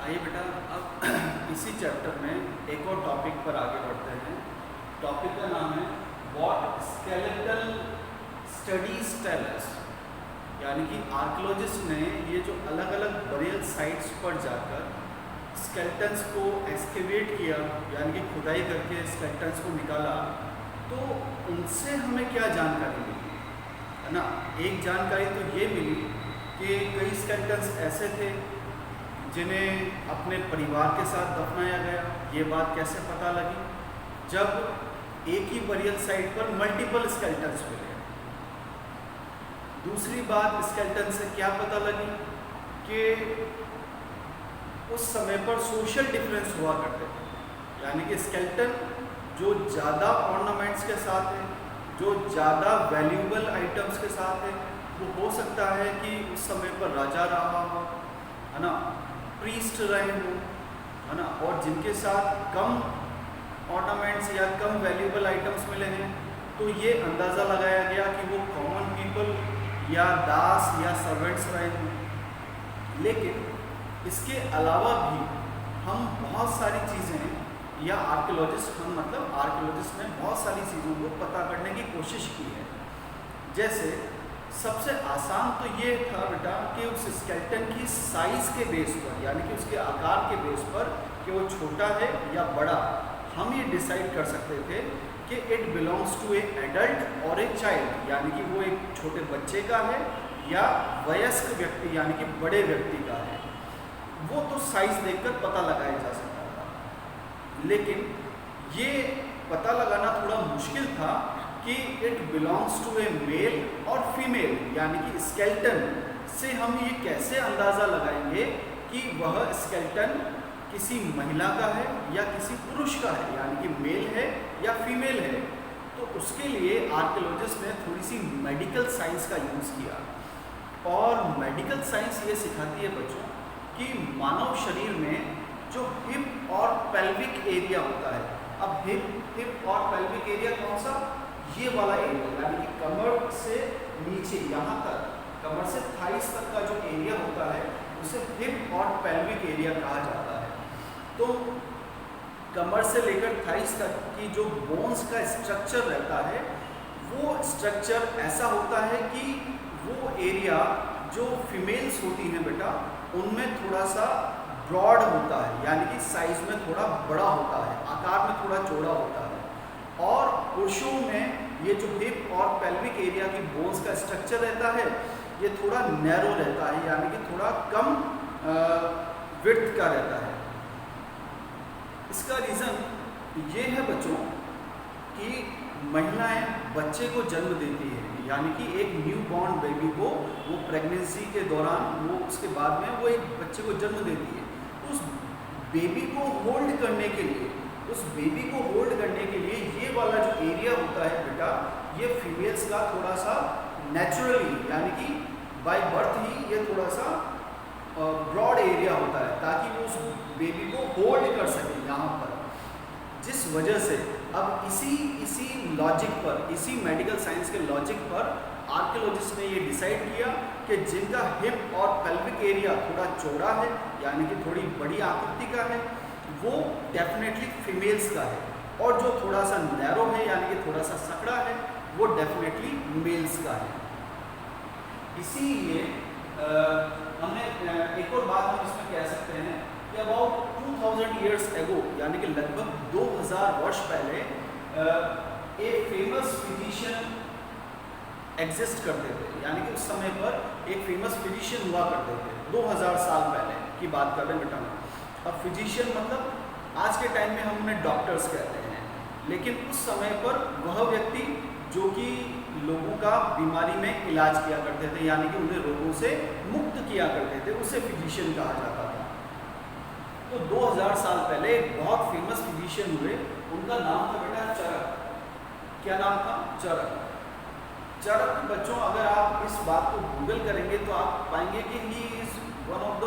आइए बेटा, अब इसी चैप्टर में एक और टॉपिक पर आगे बढ़ते हैं। टॉपिक का नाम है what skeletal studies tell us, यानी कि आर्कियोलॉजिस्ट ने ये जो अलग अलग बरियल साइट्स पर जाकर स्केलेटन्स को एक्सकेवेट किया, यानी कि खुदाई करके स्केलेटन्स को निकाला, तो उनसे हमें क्या जानकारी मिली, है ना। एक जानकारी तो ये मिली कि कई स्केलेटन्स ऐसे थे जिन्हें अपने परिवार के साथ दफनाया गया। ये बात कैसे पता लगी? जब एक ही बरियल साइट पर मल्टीपल स्केलेटन्स मिले। दूसरी बात, स्केलेटन से क्या पता लगी कि उस समय पर सोशल डिफरेंस हुआ करते थे, यानी कि स्केलेटन जो ज़्यादा ऑर्नामेंट्स के साथ है, जो ज़्यादा वैल्यूएबल आइटम्स के साथ है, वो हो सकता है कि उस समय पर राजा रहा हो, है ना, प्रीस्ट रहे हो, है ना, और जिनके साथ कम ऑर्नामेंट्स या कम वैल्यूएबल आइटम्स मिले हैं, तो ये अंदाज़ा लगाया गया कि वो कॉमन पीपल या दास या सर्वेंट्स रहे हों। लेकिन इसके अलावा भी हम बहुत सारी चीज़ें, या आर्कियोलॉजिस्ट ने बहुत सारी चीज़ों को पता करने की कोशिश की है। जैसे सबसे आसान तो ये था बेटा कि उस स्केलेटन की साइज़ के बेस पर, यानी कि उसके आकार के बेस पर, कि वो छोटा है या बड़ा, हम ये डिसाइड कर सकते थे कि it belongs to a adult और ए चाइल्ड, यानी कि वो एक छोटे बच्चे का है या वयस्क व्यक्ति यानी कि बड़े व्यक्ति का है। वो तो साइज़ देखकर पता लगाया जा सकता था, लेकिन ये पता लगाना थोड़ा मुश्किल था कि it belongs to a male और फीमेल, यानी कि स्केलेटन से हम ये कैसे अंदाज़ा लगाएंगे कि वह स्केलेटन किसी महिला का है या किसी पुरुष का है, यानी कि मेल है या फीमेल है। तो उसके लिए आर्कियोलॉजिस्ट ने थोड़ी सी मेडिकल साइंस का यूज़ किया, और मेडिकल साइंस ये सिखाती है बच्चों कि मानव शरीर में जो हिप और पेल्विक एरिया होता है, अब हिप और पेल्विक एरिया कौन सा? ये वाला एरिया, यानी कि कमर से नीचे यहाँ तक, कमर से थाइस तक का जो एरिया होता है उसे हिप और पेल्विक एरिया कहा जाता है। तो कमर से लेकर थाइस तक की जो बोन्स का स्ट्रक्चर रहता है, वो स्ट्रक्चर ऐसा होता है कि वो एरिया जो फीमेल्स होती हैं बेटा, उनमें थोड़ा सा ब्रॉड होता है, यानी कि साइज में थोड़ा बड़ा होता है, आकार में थोड़ा चौड़ा होता है। और पुरुषों में ये जो हिप और पेल्विक एरिया की बोन्स का स्ट्रक्चर रहता है, ये थोड़ा नैरो रहता है, यानी कि थोड़ा कम विड्थ का रहता है। इसका रीज़न ये है बच्चों कि महिलाएं बच्चे को जन्म देती है, यानी कि एक न्यू बॉर्न बेबी को वो प्रेगनेंसी के दौरान, वो उसके बाद में वो एक बच्चे को जन्म देती है। तो उस बेबी को होल्ड करने के लिए, ये वाला जो एरिया होता है बेटा, ये फीमेल्स का थोड़ा सा नेचुरली, यानी कि बाय बर्थ ही ये थोड़ा सा ब्रॉड एरिया होता है, ताकि वो उस बेबी को होल्ड कर सके यहाँ पर। जिस वजह से अब इसी लॉजिक पर, इसी मेडिकल साइंस के लॉजिक पर आर्कियोलॉजिस्ट ने ये डिसाइड किया कि जिनका हिप और पेल्विक एरिया थोड़ा चौड़ा है, यानी कि थोड़ी बड़ी आकृति का है, वो डेफिनेटली फीमेल्स का है, और जो थोड़ा सा नैरो है, यानी कि थोड़ा सा सकड़ा है, वो डेफिनेटली मेल्स का है। इसीलिए हमें एक और बात हम इसमें कह सकते हैं कि अबाउट 2000 ईयर्स एगो, यानी कि लगभग 2000 वर्ष पहले, एक फेमस फिजिशियन एग्जिस्ट करते थे, यानी कि उस समय पर एक फेमस फिजिशियन हुआ करते थे। 2000 साल पहले की बात कर रहे हैं बेटा। अब फिजिशियन मतलब आज के टाइम में हम उन्हें डॉक्टर्स कहते हैं, लेकिन उस समय पर वह व्यक्ति जो कि लोगों का बीमारी में इलाज किया करते थे, यानी कि उन्हें रोगों से मुक्त किया करते थे, उसे फिजिशियन कहा जाता था। तो 2000 साल पहले एक बहुत फेमस फिजिशियन हुए, उनका नाम था बेटा चरक। क्या नाम था? चरक। चरक बच्चों, अगर आप इस बात को गूगल करेंगे तो आप पाएंगे कि he is one of the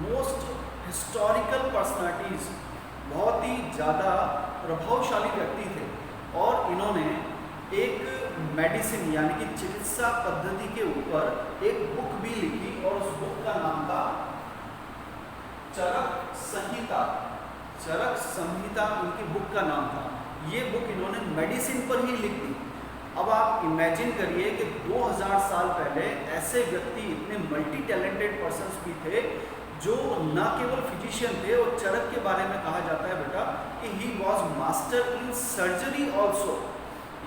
most historical personalities, बहुत ही ज़्यादा प्रभावशाली व्यक्ति थे। और इन्होंने एक मेडिसिन, यानी कि चिकित्सा पद्धति के ऊपर एक बुक भी लिखी, और उस बुक का नाम था चरक संहिता, चरक संहिता उनकी बुक का नाम था। ये बुक इन्होंने मेडिसिन पर ही लिख दी। अब आप इमेजिन करिए कि 2000 साल पहले ऐसे व्यक्ति, इतने मल्टी टैलेंटेड पर्सन्स भी थे जो न केवल फिजिशियन थे, और चरक के बारे में कहा जाता है बेटा कि he was master in surgery also,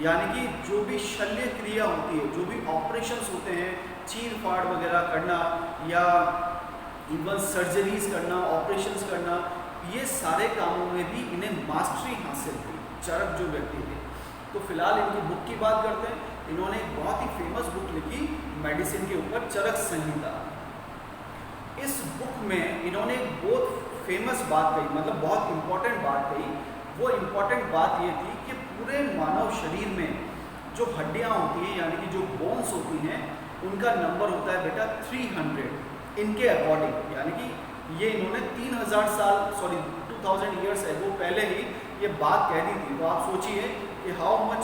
यानी कि जो भी शल्य क्रिया होती है, जो भी ऑपरेशंस होते हैं, चीर फाड़ वगैरह करना या इवन सर्जरीज करना, ऑपरेशंस करना, ये सारे कामों में भी इन्हें मास्टरी हासिल थी, चरक जो व्यक्ति थे। तो फिलहाल इनकी बुक की बात करते हैं। इन्होंने एक बहुत ही फेमस बुक लिखी मेडिसिन के ऊपर, चरक संहिता। इस बुक में इन्होंने एक बहुत फेमस बात कही, मतलब बहुत इंपॉर्टेंट बात कही। वो इंपॉर्टेंट बात ये थी कि पूरे मानव शरीर में जो हड्डियां होती हैं, यानी कि जो बोन्स होती हैं, उनका नंबर होता है बेटा 300 इनके अकॉर्डिंग। यानी कि ये इन्होंने 2000 ईयर्स एगो पहले ही ये बात कह दी थी। तो आप सोचिए कि how much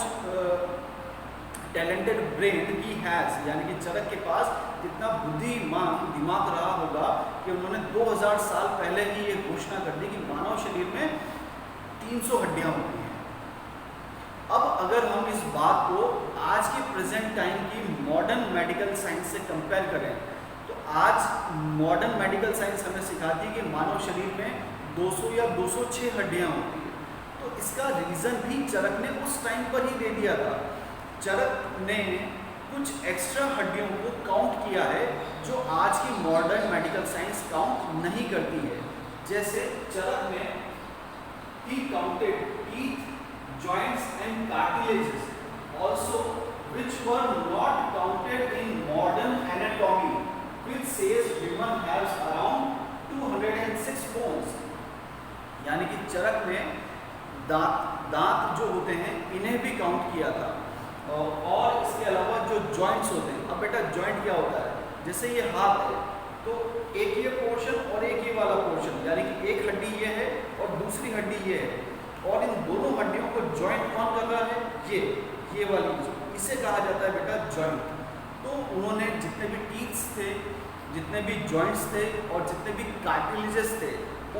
talented brain he has, यानी कि चरक के पास कितना बुद्धिमान दिमाग रहा होगा कि उन्होंने 2000 साल पहले ही ये घोषणा कर दी कि मानव शरीर में 300 हड्डियां होती हैं। अब अगर हम इस बात को आज के प्रेजेंट टाइम की मॉडर्न मेडिकल साइंस से कंपेयर करें, तो आज मॉडर्न मेडिकल साइंस हमें सिखाती है कि मानव शरीर में 200 या 206 हड्डियां होती हैं। तो इसका रीज़न भी चरक ने उस टाइम पर ही दे दिया था। चरक ने कुछ एक्स्ट्रा हड्डियों को काउंट किया है जो आज की मॉडर्न मेडिकल साइंस काउंट नहीं करती है। जैसे चरक ने he counted teeth, joints and cartilages also, which were not counted in modern anatomy, which says women has around 206 bones। यानी कि चरक ने दांत जो होते हैं इन्हें भी काउंट किया था, और इसके अलावा जो जॉइंट्स होते हैं। अब बेटा जॉइंट क्या होता है, जैसे ये हाथ है तो एक ये पोर्शन और एक ये वाला पोर्शन, यानी कि एक हड्डी ये है और दूसरी हड्डी ये है, और इन दोनों हड्डियों को जॉइंट कौन कर रहा है, ये वाली, इसे कहा जाता है बेटा जॉइंट। तो उन्होंने जितने भी टीथ्स थे, जितने भी जॉइंट्स थे और जितने भी कार्टिलेजेस थे,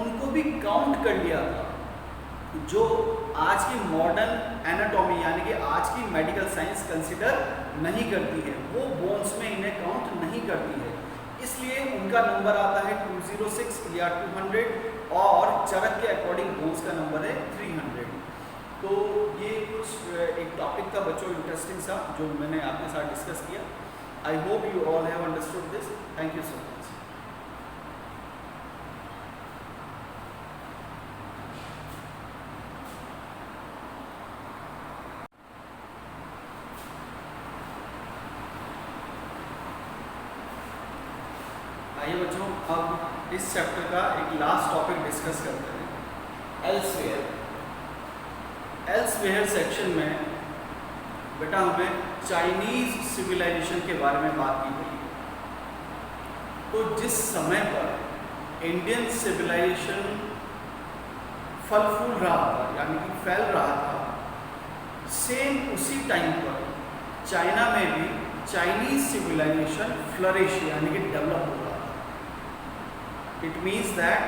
उनको भी काउंट कर लिया था, जो आज की मॉडर्न एनाटॉमी यानी कि आज की मेडिकल साइंस कंसिडर नहीं करती है। वो बोन्स में इन्हें काउंट नहीं करती है, इसलिए उनका नंबर आता है 206 या 200, और चरक के अकॉर्डिंग बोन्स का नंबर है 300। तो ये कुछ एक टॉपिक था बच्चों, इंटरेस्टिंग सा, जो मैंने आपके साथ डिस्कस किया। I hope you all have understood this. Thank you so much. आइए बच्चों, अब इस चैप्टर का एक लास्ट टॉपिक डिस्कस करते हैं, एल्सवेयर। एल्सवेयर सेक्शन में बेटा हमें चाइनीज सिविलाइजेशन के बारे में बात की गई। तो जिस समय पर इंडियन सिविलाइजेशन फल फूल रहा था, यानी कि फैल रहा था, सेम उसी टाइम पर चाइना में भी चाइनीज सिविलाइजेशन फ्लरिश यानी कि डेवलप हो रहा था। It means that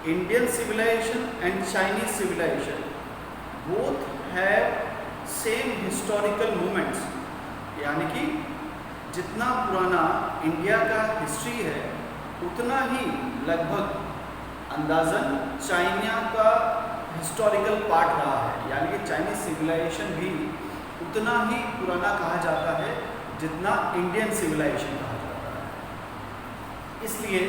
Indian civilization and Chinese civilization both have same historical moments, यानी कि जितना पुराना इंडिया का हिस्ट्री है उतना ही लगभग अंदाज़न चाइना का हिस्टोरिकल पार्ट रहा है, यानी कि चाइनीज सिविलाइजेशन भी उतना ही पुराना कहा जाता है जितना इंडियन सिविलाइजेशन कहा जाता है। इसलिए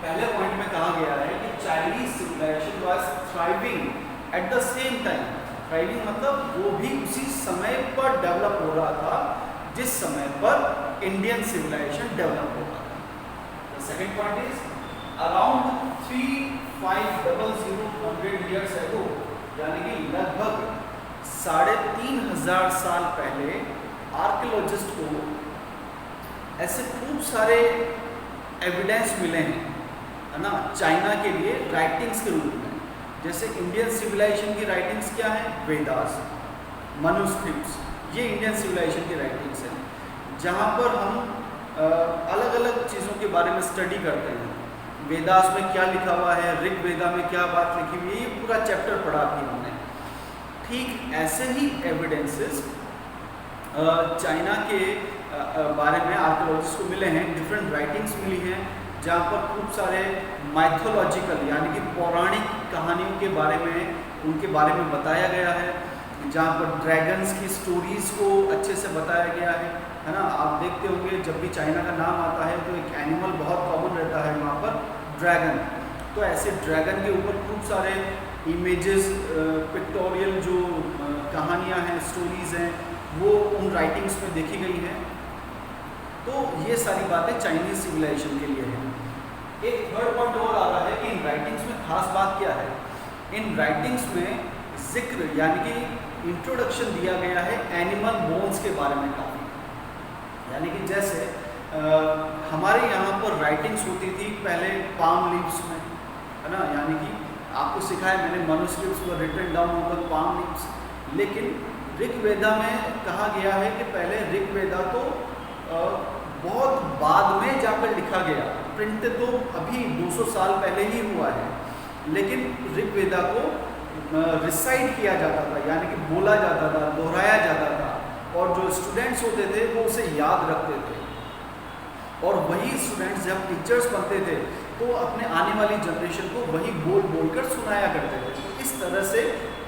पहले पॉइंट में कहा गया है कि Chinese civilisation was thriving at the same time. Thriving मतलब वो भी उसी समय पर डेवलप हो रहा था जिस समय पर इंडियन सिविलाइजेशन डेवलप हो रहा था। The second point is around 3500 years ago, यानी कि लगभग 3500 साल पहले आर्कियोलॉजिस्ट को ऐसे खूब सारे एविडेंस मिले हैं, है ना, चाइना के लिए राइटिंग्स के रूप में। जैसे इंडियन सिविलाइजेशन की राइटिंग्स क्या है, वेदास, मनुस्क्रिप्ट्स, ये इंडियन सिविलाइजेशन की राइटिंग्स हैं, जहाँ पर हम अलग अलग चीज़ों के बारे में स्टडी करते हैं। वेदास में क्या लिखा हुआ है, ऋग वेदा में क्या बात लिखी हुई है, ये पूरा चैप्टर पढ़ा थी हमने। ठीक ऐसे ही एविडेंसेस चाइना के बारे में आर्कियोलॉजिस्ट को मिले हैं, डिफरेंट राइटिंग्स मिली हैं जहाँ पर खूब सारे माइथोलॉजिकल यानी कि पौराणिक कहानियों के बारे में, उनके बारे में बताया गया है, जहाँ पर ड्रैगन्स की स्टोरीज़ को अच्छे से बताया गया है ना। आप देखते होंगे जब भी चाइना का नाम आता है तो एक एनिमल बहुत कॉमन रहता है वहाँ पर, ड्रैगन। तो ऐसे ड्रैगन के ऊपर खूब सारे इमेजेस, पिक्टोरियल जो कहानियाँ हैं, स्टोरीज़ हैं, वो उन राइटिंग्स में देखी गई हैं। तो ये सारी बातें चाइनीज सिविलाइजेशन के लिए हैं। एक थर्ड पॉइंट और आ रहा है कि इन राइटिंग्स में खास बात क्या है। इन राइटिंग्स में जिक्र यानी कि इंट्रोडक्शन दिया गया है एनिमल बोन्स के बारे में काफ़ी, यानी कि जैसे हमारे यहाँ पर राइटिंग्स होती थी पहले पाम लीव्स में, है ना, यानी कि आपको सिखाया मैंने, manuscripts were written down over palm leaves. लेकिन ऋग्वेदा में कहा गया है कि पहले ऋग्वेदा तो बहुत बाद में जाकर लिखा गया, प्रिंट तो अभी 200 साल पहले ही हुआ है, लेकिन ऋग्वेदा को रिसाइट किया जाता था, यानी कि बोला जाता था, दोहराया जाता था, और जो स्टूडेंट्स होते थे वो उसे याद रखते थे, और वही स्टूडेंट्स जब टीचर्स बनते थे तो अपने आने वाली जनरेशन को वही बोल बोल कर सुनाया करते थे। तो इस तरह से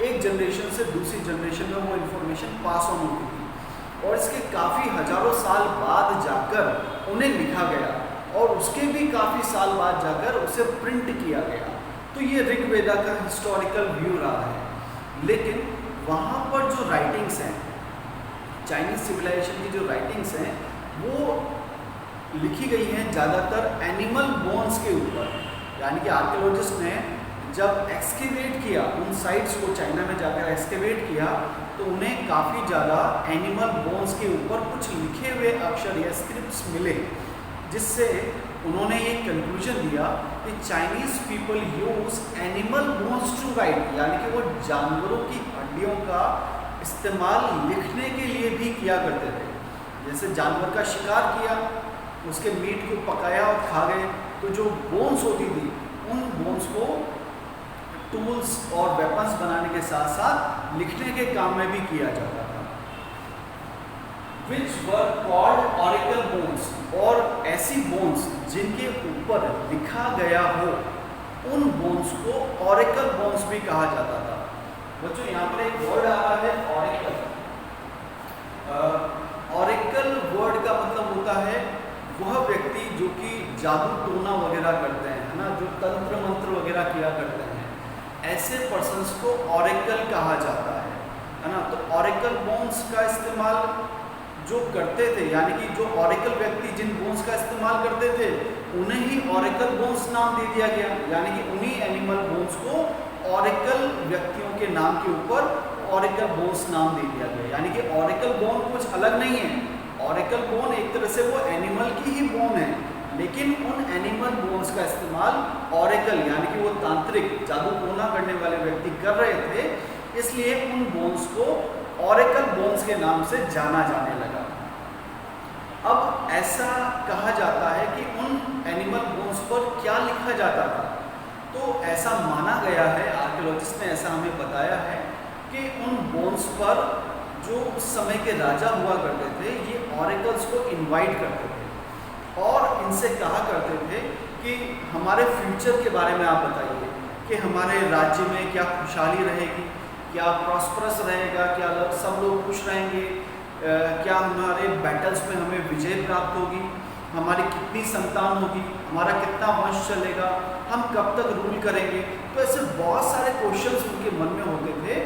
एक जनरेशन से दूसरी जनरेशन में वो इन्फॉर्मेशन पास ऑन होती थी, और इसके काफ़ी हजारों साल बाद जाकर उन्हें लिखा गया, और उसके भी काफ़ी साल बाद जाकर उसे प्रिंट किया गया। तो ये ऋग्वेदा का हिस्टोरिकल व्यू रहा है। लेकिन वहाँ पर जो राइटिंग्स हैं, चाइनीज सिविलाइजेशन की जो राइटिंग्स हैं, वो लिखी गई हैं ज़्यादातर एनिमल बोन्स के ऊपर, यानी कि आर्कियोलॉजिस्ट ने जब एक्सकेवेट किया उन साइट्स को, चाइना में जाकर एक्सकेवेट किया, तो उन्हें काफ़ी ज़्यादा एनिमल बोन्स के ऊपर कुछ लिखे हुए अक्षर या स्क्रिप्ट्स मिले, जिससे उन्होंने ये कंक्लूजन दिया कि Chinese people use animal bones to write, यानी कि वो जानवरों की हड्डियों का इस्तेमाल लिखने के लिए भी किया करते थे। जैसे जानवर का शिकार किया, उसके मीट को पकाया और खा गए, तो जो बोन्स होती थी उन बोन्स को टूल्स और वेपन्स बनाने के साथ साथ लिखने के काम में भी किया जाता था। Which were called oracle bones, और ऐसी बोन्स जिनके ऊपर लिखा गया हो, उन बोन्स को ऑरेकल बोन्स भी कहा जाता था। बच्चों यहाँ पर एक वर्ड आ रहा है ऑरेकल। ऑरेकल वर्ड का मतलब होता है वह व्यक्ति जो कि जादू टोना वगैरह करते हैं, है ना, जो तंत्र मंत्र वगैरह किया करते हैं, ऐसे पर्सन्स को ऑरेकल कहा जाता है ना। तो ऑरेकल बोन्स का इस्तेमाल जो करते थे, यानी कि जो ऑरेकल व्यक्ति जिन बोन्स का इस्तेमाल करते थे, उन्हें ही ऑरेकल बोन्स नाम दे दिया गया, यानी कि उन्हीं एनिमल बोन्स को ऑरेकल व्यक्तियों के नाम के ऊपर ऑरेकल बोन्स नाम दे दिया गया। यानी कि ऑरेकल बोन कुछ अलग नहीं है, ऑरेकल बोन एक तरह से वो एनिमल की ही बोन है, लेकिन उन एनिमल बोन्स का इस्तेमाल ऑरेकल यानी कि वो तांत्रिक जादू टोना करने वाले व्यक्ति कर रहे थे, इसलिए उन बोन्स को ऑरेकल बोन्स के नाम से जाना जाने लगा। अब ऐसा कहा जाता है कि उन एनिमल बोन्स पर क्या लिखा जाता था, तो ऐसा माना गया है, आर्कियोलॉजिस्ट ने ऐसा हमें बताया है कि उन बोन्स पर जो उस समय के राजा हुआ करते थे, ये ऑरेकल्स को इनवाइट करते थे और इनसे कहा करते थे कि हमारे फ्यूचर के बारे में आप बताइए कि हमारे राज्य में क्या खुशहाली रहेगी, क्या प्रॉस्परस रहेगा, क्या सब लोग खुश रहेंगे, क्या हमारे बैटल्स में हमें विजय प्राप्त होगी, हमारी कितनी संतान होगी, हमारा कितना वंश चलेगा, हम कब तक रूल करेंगे। तो ऐसे बहुत सारे क्वेश्चंस उनके मन में होते थे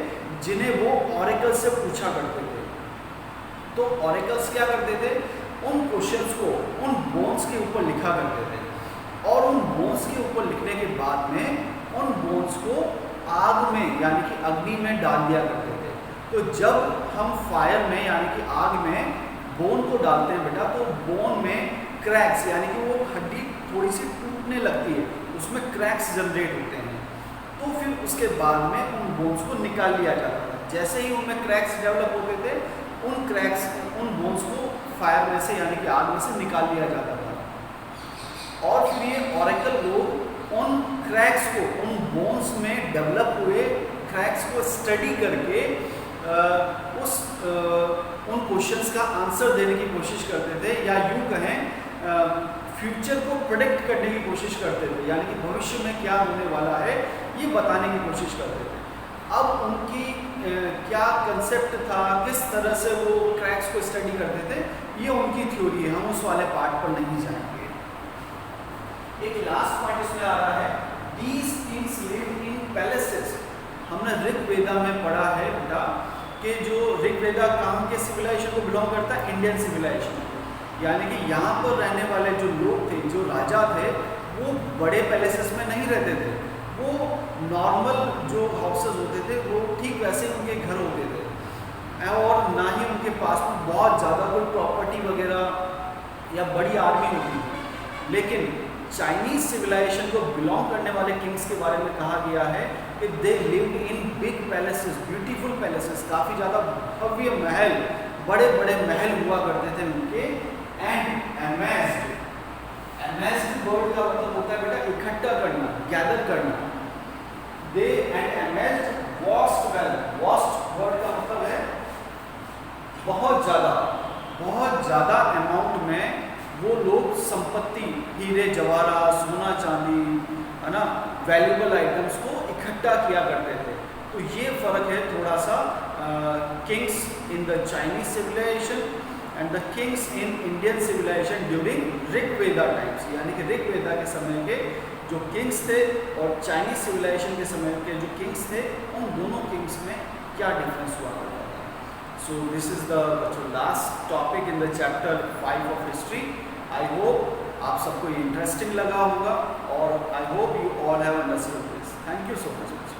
जिन्हें वो ऑरेकल्स से पूछा करते थे। तो ऑरेकल्स क्या करते थे, उन क्वेश्चंस को उन बोन्स के ऊपर लिखा करते थे और उन बोन्स के ऊपर लिखने के बाद में उन बोन्स को आग में यानी कि अग्नि में डाल दिया करते थे। तो जब हम फायर में यानी कि आग में बोन को डालते हैं बेटा, तो बोन में क्रैक्स यानी कि वो हड्डी थोड़ी सी टूटने लगती है, उसमें क्रैक्स जनरेट होते हैं। तो फिर उसके बाद में उन बोन्स को निकाल लिया जाता था। जैसे ही उनमें क्रैक्स डेवलप होते थे, उन क्रैक्स उन बोन्स को फायर में से यानी कि आग में से निकाल लिया जाता था। और फिर ये ओरेकल लोग उन क्रैक्स को, उन बोन्स में डेवलप हुए क्रैक्स को स्टडी करके उन क्वेश्चंस का आंसर देने की कोशिश करते थे, या यूँ कहें फ्यूचर को प्रेडिक्ट करने की कोशिश करते थे, यानी कि भविष्य में क्या होने वाला है ये बताने की कोशिश करते थे। अब उनकी क्या कंसेप्ट था, किस तरह से वो क्रैक्स को स्टडी करते थे, ये उनकी थ्योरी है, हम उस वाले पार्ट पर नहीं जाएंगे। एक लास्ट पॉइंट इसमें आ रहा है, these Kings lived in palaces. हमने ऋग्वेदा में पढ़ा है बेटा कि जो ऋग्वेदा कहाँ के सिविलाइजेशन को बिलोंग करता है, इंडियन सिविलाइजेशन को, यानी कि यहाँ पर रहने वाले जो लोग थे, जो राजा थे, वो बड़े पैलेसेस में नहीं रहते थे, वो नॉर्मल जो हाउसेस होते थे वो ठीक वैसे उनके घर होते थे, और ना ही उनके पास में बहुत ज़्यादा कोई प्रॉपर्टी वगैरह या बड़ी आर्मी होती थी। लेकिन चाइनीज सिविलाइजेशन को बिलोंग करने वाले किंग्स के बारे में कहा गया है कि they lived in big palaces, beautiful palaces, काफ़ी ज़्यादा भव्य महल, बड़े बड़े महल हुआ करते थे उनके। एंड अमेज्ड, अमेज्ड वर्ड का मतलब होता है बेटा इकट्ठा करना, गैदर करना। They and amazed vast wealth, vast word का मतलब है बहुत ज़्यादा अमाउंट में वो लोग संपत्ति, हीरे जवाहरात, सोना चांदी, है ना, वैल्यूबल आइटम्स को इकट्ठा किया करते थे। तो ये फ़र्क है थोड़ा सा kings in the Chinese civilisation and the kings in Indian civilisation during Rigveda times, यानी कि ऋग्वेदा के समय के जो किंग्स थे और चाइनीज सिविलाइजेशन के समय के जो किंग्स थे, उन दोनों किंग्स में क्या डिफरेंस हुआ करता था। So this is the last topic in the chapter 5 of history. I hope आप सबको ये इंटरेस्टिंग लगा होगा, और I hope you all have understood this. Thank you so much.